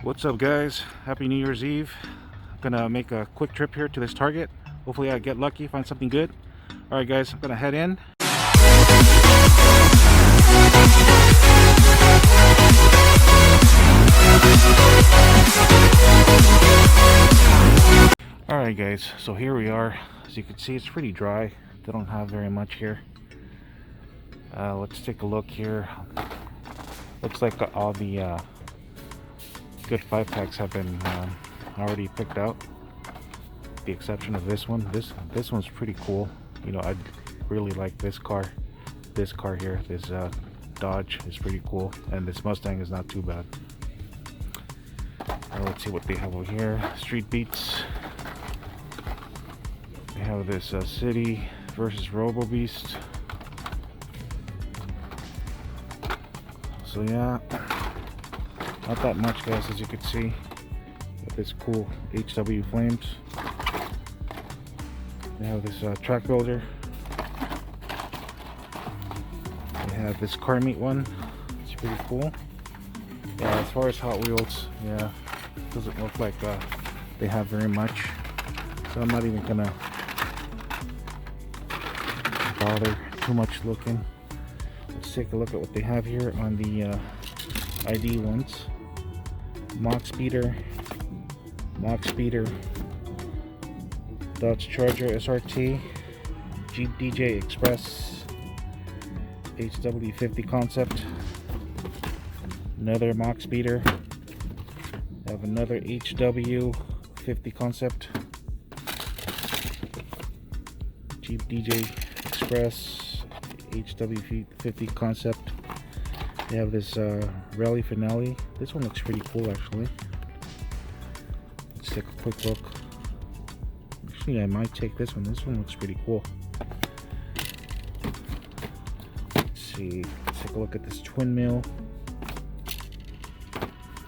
What's up, guys? Happy New Year's Eve. I'm gonna make a quick trip here to this Target. Hopefully I get lucky, find something good. All right, guys, I'm gonna head in. All right, guys, so here we are. As you can see, it's pretty dry. They don't have very much here. Let's take a look here. Looks like all the good 5-packs have been already picked out. The exception of this one. This one's pretty cool. You know, I really like this car. This car here, this Dodge is pretty cool, and this Mustang is not too bad. Let's see what they have over here. Street Beats. They have this City versus Robo Beast. So yeah, not that much, guys, as you can see. Got this cool HW Flames. They have this track builder. They have this car meet one. It's pretty cool. Yeah, as far as Hot Wheels, yeah, doesn't look like they have very much. So I'm not even gonna bother too much looking. Let's take a look at what they have here on the ID ones. Mach Speeder, Dodge Charger SRT, Jeep DJ Express, HW50 Concept, another Mach Speeder, have another HW50 Concept, Jeep DJ Express, HW50 Concept. They have this Rally Finale. This one looks pretty cool, actually. Let's take a quick look. Actually, I might take this one. This one looks pretty cool. Let's see. Let's take a look at this twin mill.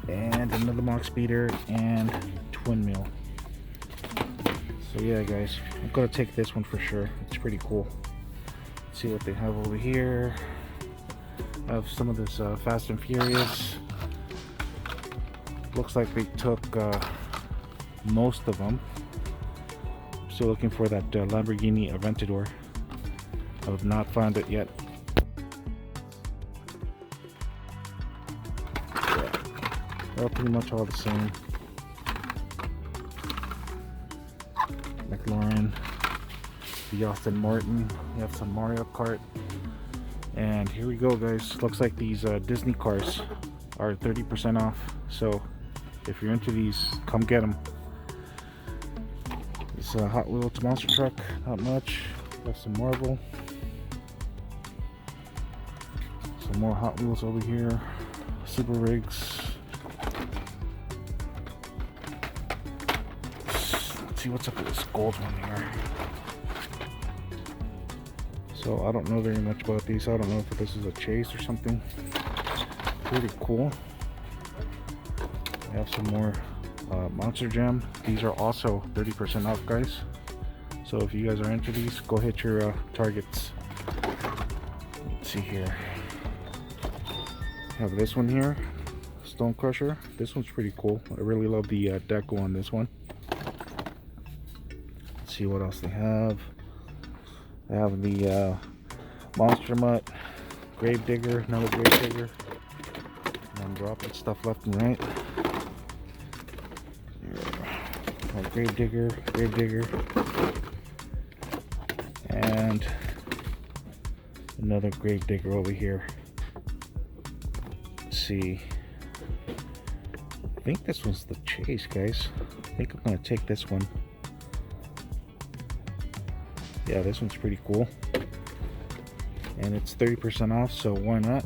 And another Mach Speeder and twin mill. So yeah, guys, I'm gonna take this one for sure. It's pretty cool. Let's see what they have over here. I have some of this Fast and Furious. Looks like they took most of them. Still looking for that Lamborghini Aventador. I have not found it yet. Yeah, they're pretty much all the same. McLaren, the Aston Martin. We have some Mario Kart. And here we go, guys. Looks like these Disney cars are 30% off. So if you're into these, come get them. This Hot Wheels monster truck, not much. Got some Marvel. Some more Hot Wheels over here. Super Rigs. Let's see what's up with this gold one here. So I don't know very much about these. I don't know if this is a chase or something. Pretty cool. We have some more Monster Jam. These are also 30% off, guys. So if you guys are into these, go hit your Targets. Let's see here. We have this one here, Stone Crusher. This one's pretty cool. I really love the deco on this one. Let's see what else they have. They have the Monster Mutt, Grave Digger, another Grave Digger. And I'm dropping stuff left and right. Grave Digger, and another Grave Digger over here. Let's see. I think this one's the chase, guys. I think I'm gonna take this one. Yeah, this one's pretty cool. And it's 30% off, so why not?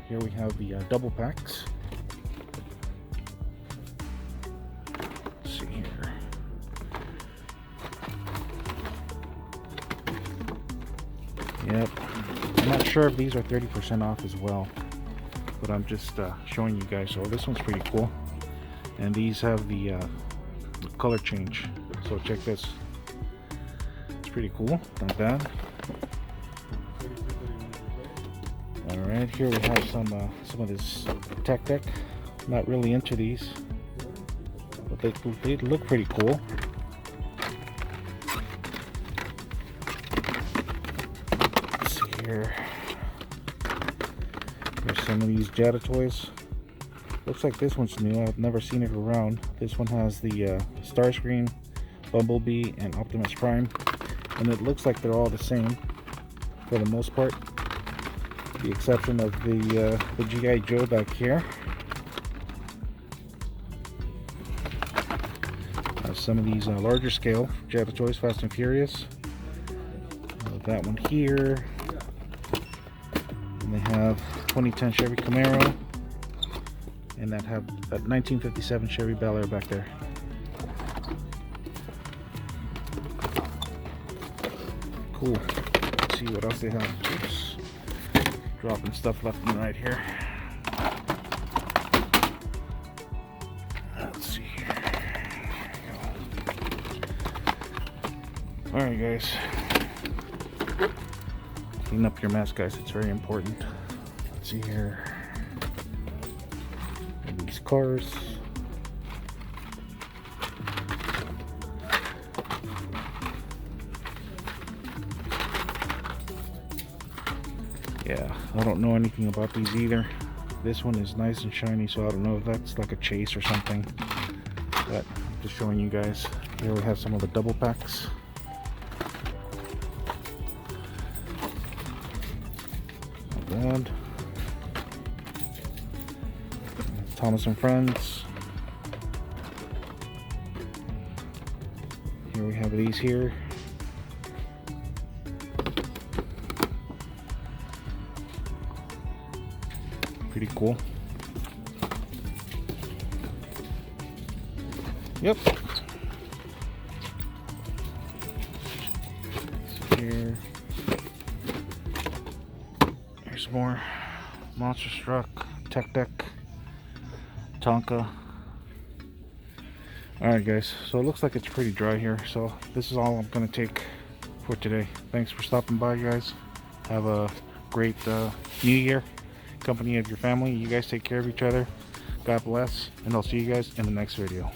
Here we have the double packs. Let's see here. Yep. I'm not sure if these are 30% off as well, but I'm just showing you guys. So this one's pretty cool. And these have the color change. So check this. Pretty cool, not bad. All right, here we have some of this Tech Deck. Not really into these. they look pretty cool. Let's see here. There's some of these Jetta toys. Looks like this one's new. I've never seen it around. This one has the Starscream, Bumblebee, and Optimus Prime, and it looks like they're all the same for the most part, with the exception of the G.I. Joe back here. Some of these larger scale Jetta toys, Fast and Furious. That one here, and they have 2010 Chevy Camaro, and that 1957 Chevy Bel Air back there. Cool. Let's see what else they have. Oops. Dropping stuff left and right here. Let's see here. Alright guys. Clean up your mess, guys. It's very important. Let's see here. These cars. Yeah, I don't know anything about these either. This one is nice and shiny, so I don't know if that's like a chase or something. But I'm just showing you guys. Here we have some of the double packs. Not bad. Thomas and Friends. Here we have these here. Pretty cool. Yep. Here. Here's more Monster Truck, Tech Deck, Tonka. Alright guys, so it looks like it's pretty dry here, so this is all I'm going to take for today. Thanks for stopping by, guys. Have a great new year. Company of your family. You guys take care of each other. God bless, and I'll see you guys in the next video.